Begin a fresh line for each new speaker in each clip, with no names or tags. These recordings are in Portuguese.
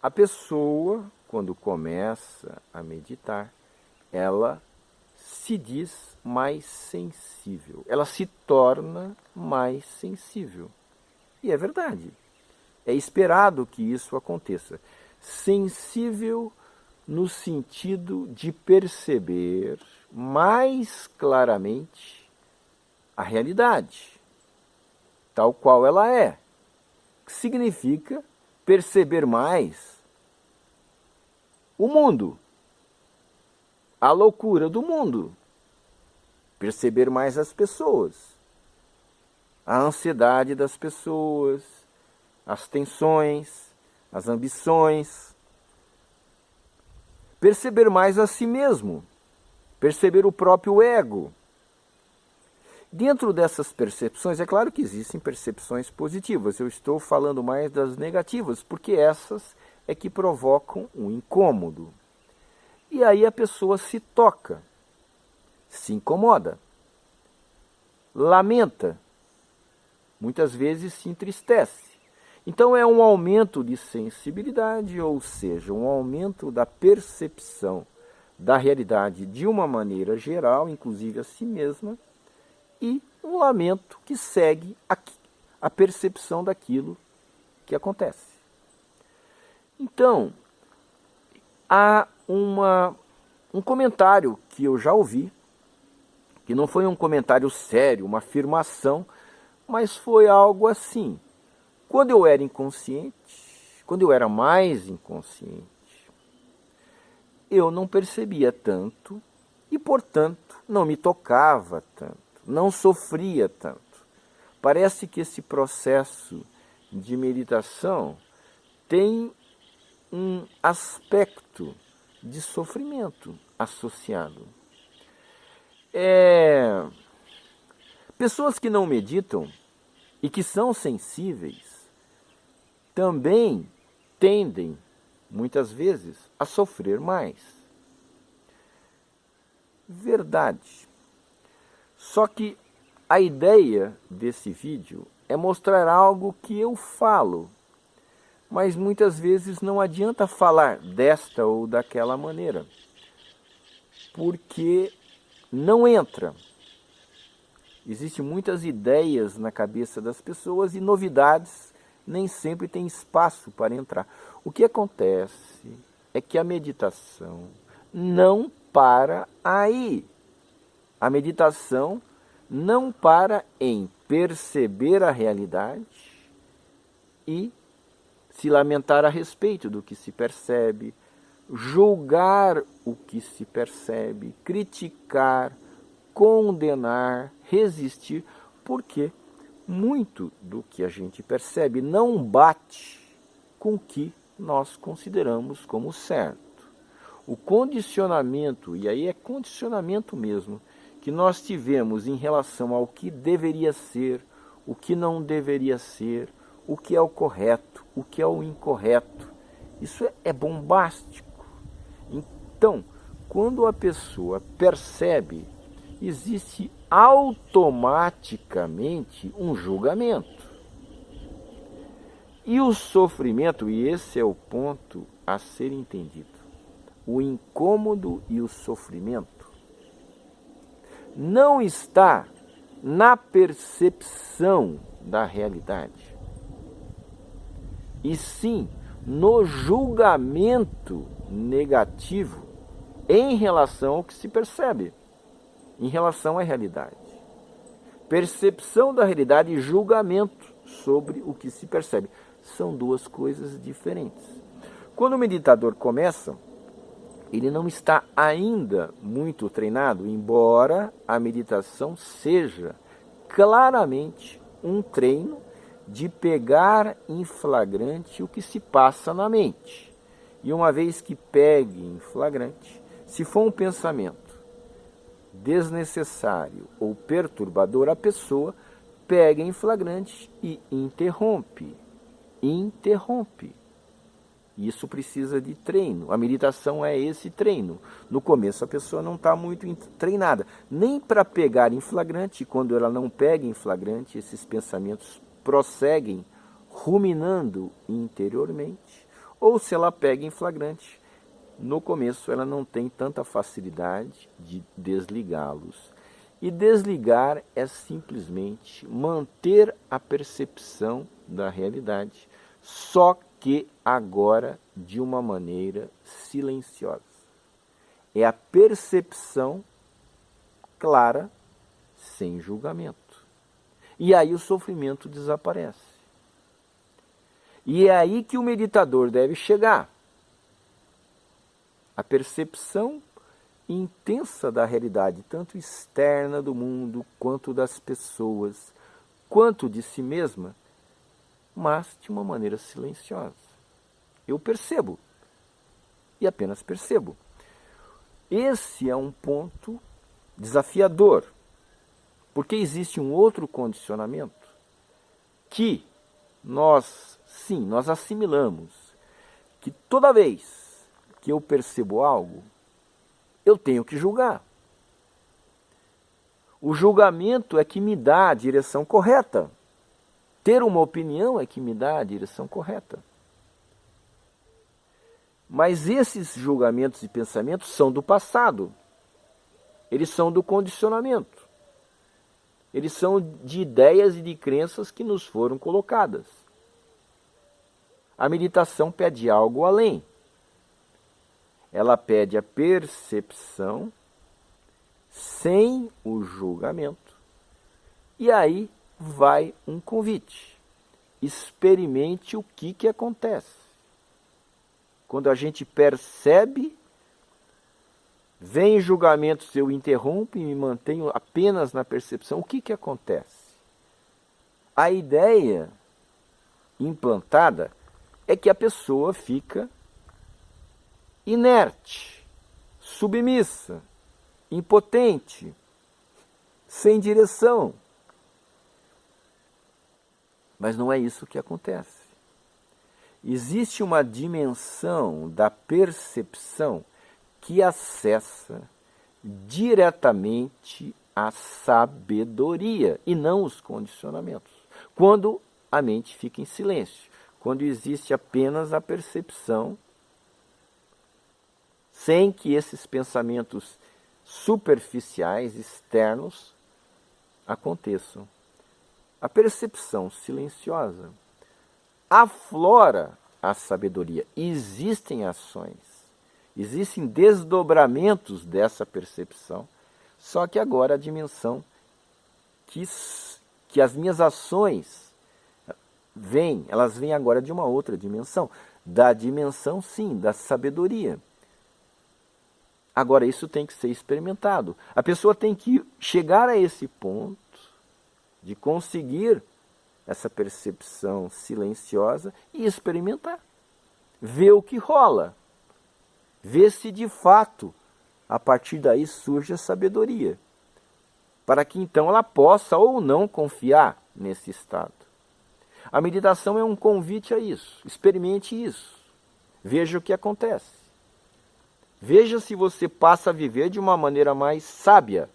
A pessoa, quando começa a meditar, ela se diz mais sensível, ela se torna mais sensível. E é verdade. É esperado que isso aconteça. Sensível no sentido de perceber mais claramente a realidade, tal qual ela é. Significa perceber mais o mundo, a loucura do mundo, perceber mais as pessoas, a ansiedade das pessoas, as tensões, as ambições, perceber mais a si mesmo, perceber o próprio ego. Dentro dessas percepções, é claro que existem percepções positivas, eu estou falando mais das negativas, porque essas é que provocam um incômodo. E aí a pessoa se toca, se incomoda, lamenta, muitas vezes se entristece. Então é um aumento de sensibilidade, ou seja, um aumento da percepção da realidade de uma maneira geral, inclusive a si mesma, e um lamento que segue a percepção daquilo que acontece. Então, há um comentário que eu já ouvi, que não foi um comentário sério, uma afirmação, mas foi algo assim. Quando eu era inconsciente, quando eu era mais inconsciente, eu não percebia tanto e, portanto, não me tocava tanto, não sofria tanto. Parece que esse processo de meditação tem um aspecto de sofrimento associado. Pessoas que não meditam e que são sensíveis também tendem, muitas vezes, a sofrer mais. Verdade. Só que a ideia desse vídeo é mostrar algo que eu falo, mas muitas vezes não adianta falar desta ou daquela maneira, porque não entra. Existem muitas ideias na cabeça das pessoas e novidades nem sempre têm espaço para entrar. O que acontece é que a meditação não para aí. A meditação não para em perceber a realidade e se lamentar a respeito do que se percebe, julgar o que se percebe, criticar, condenar, resistir, porque muito do que a gente percebe não bate com o que nós consideramos como certo. O condicionamento, e aí é condicionamento mesmo, que nós tivemos em relação ao que deveria ser, o que não deveria ser, o que é o correto, o que é o incorreto, isso é bombástico. Então, quando a pessoa percebe, existe automaticamente um julgamento. E o sofrimento, e esse é o ponto a ser entendido, o incômodo e o sofrimento não está na percepção da realidade, e sim no julgamento negativo em relação ao que se percebe, em relação à realidade. Percepção da realidade e julgamento sobre o que se percebe são duas coisas diferentes. Quando o meditador começa, ele não está ainda muito treinado, embora a meditação seja claramente um treino de pegar em flagrante o que se passa na mente. E uma vez que pegue em flagrante, se for um pensamento desnecessário ou perturbador, a pessoa pega em flagrante e interrompe. Isso precisa de treino. A meditação é esse treino. No começo a pessoa não está muito treinada, nem para pegar em flagrante. Quando ela não pega em flagrante, esses pensamentos prosseguem ruminando interiormente, ou se ela pega em flagrante, no começo ela não tem tanta facilidade de desligá-los. E desligar é simplesmente manter a percepção da realidade, só que agora de uma maneira silenciosa. É a percepção clara, sem julgamento. E aí o sofrimento desaparece. E é aí que o meditador deve chegar. A percepção intensa da realidade, tanto externa do mundo, quanto das pessoas, quanto de si mesma, mas de uma maneira silenciosa. Eu percebo, e apenas percebo. Esse é um ponto desafiador, porque existe um outro condicionamento que nós assimilamos, que toda vez que eu percebo algo, eu tenho que julgar. O julgamento é que me dá a direção correta. Ter uma opinião é que me dá a direção correta. Mas esses julgamentos e pensamentos são do passado. Eles são do condicionamento. Eles são de ideias e de crenças que nos foram colocadas. A meditação pede algo além. Ela pede a percepção sem o julgamento. E aí vai um convite. Experimente o que acontece. Quando a gente percebe, vem julgamentos, eu interrompo e me mantenho apenas na percepção. O que acontece? A ideia implantada é que a pessoa fica inerte, submissa, impotente, sem direção. Mas não é isso que acontece. Existe uma dimensão da percepção que acessa diretamente a sabedoria e não os condicionamentos. Quando a mente fica em silêncio, quando existe apenas a percepção, sem que esses pensamentos superficiais, externos, aconteçam. A percepção silenciosa aflora a sabedoria. Existem ações, existem desdobramentos dessa percepção, só que agora a dimensão que as minhas ações elas vêm agora de uma outra dimensão, da dimensão, sim, da sabedoria. Agora, isso tem que ser experimentado. A pessoa tem que chegar a esse ponto de conseguir essa percepção silenciosa e experimentar. Ver o que rola. Ver se de fato, a partir daí, surge a sabedoria. Para que então ela possa ou não confiar nesse estado. A meditação é um convite a isso. Experimente isso. Veja o que acontece. Veja se você passa a viver de uma maneira mais sábia,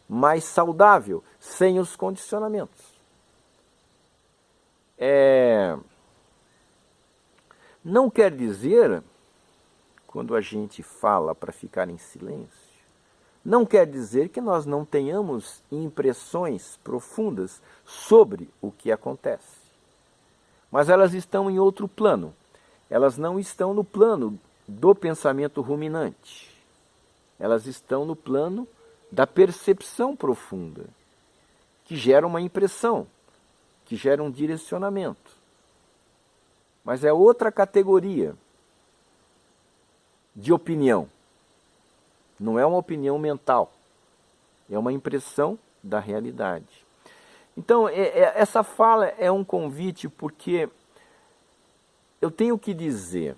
mais saudável, sem os condicionamentos. Não quer dizer, quando a gente fala para ficar em silêncio, não quer dizer que nós não tenhamos impressões profundas sobre o que acontece. Mas elas estão em outro plano. Elas não estão no plano do pensamento ruminante. Elas estão no plano da percepção profunda, que gera uma impressão, que gera um direcionamento. Mas é outra categoria de opinião. Não é uma opinião mental, é uma impressão da realidade. Então, essa fala é um convite porque eu tenho que dizer,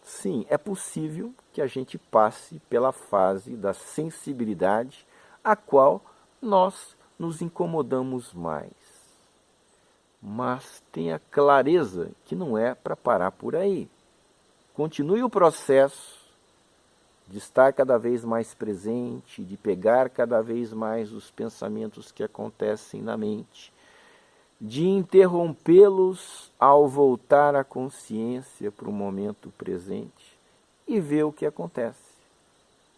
sim, é possível que a gente passe pela fase da sensibilidade a qual nós nos incomodamos mais. Mas tenha clareza que não é para parar por aí. Continue o processo de estar cada vez mais presente, de pegar cada vez mais os pensamentos que acontecem na mente, de interrompê-los ao voltar a consciência para o momento presente e ver o que acontece.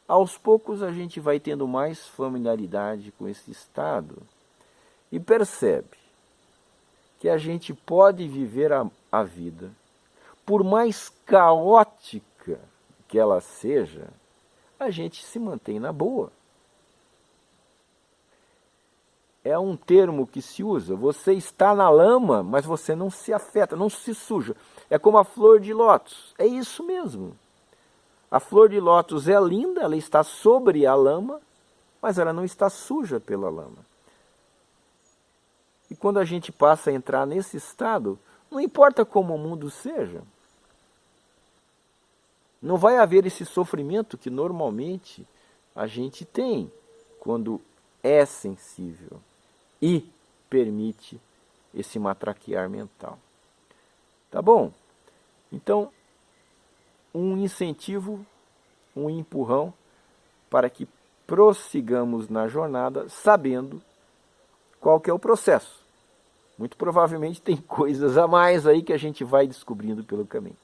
Aos poucos a gente vai tendo mais familiaridade com esse estado e percebe que a gente pode viver a vida, por mais caótica que ela seja, a gente se mantém na boa. É um termo que se usa, você está na lama, mas você não se afeta, não se suja. É como a flor de lótus, é isso mesmo. A flor de lótus é linda, ela está sobre a lama, mas ela não está suja pela lama. E quando a gente passa a entrar nesse estado, não importa como o mundo seja, não vai haver esse sofrimento que normalmente a gente tem quando é sensível e permite esse matraquear mental. Tá bom? Então, um incentivo, um empurrão para que prossigamos na jornada sabendo qual que é o processo. Muito provavelmente tem coisas a mais aí que a gente vai descobrindo pelo caminho.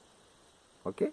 Ok?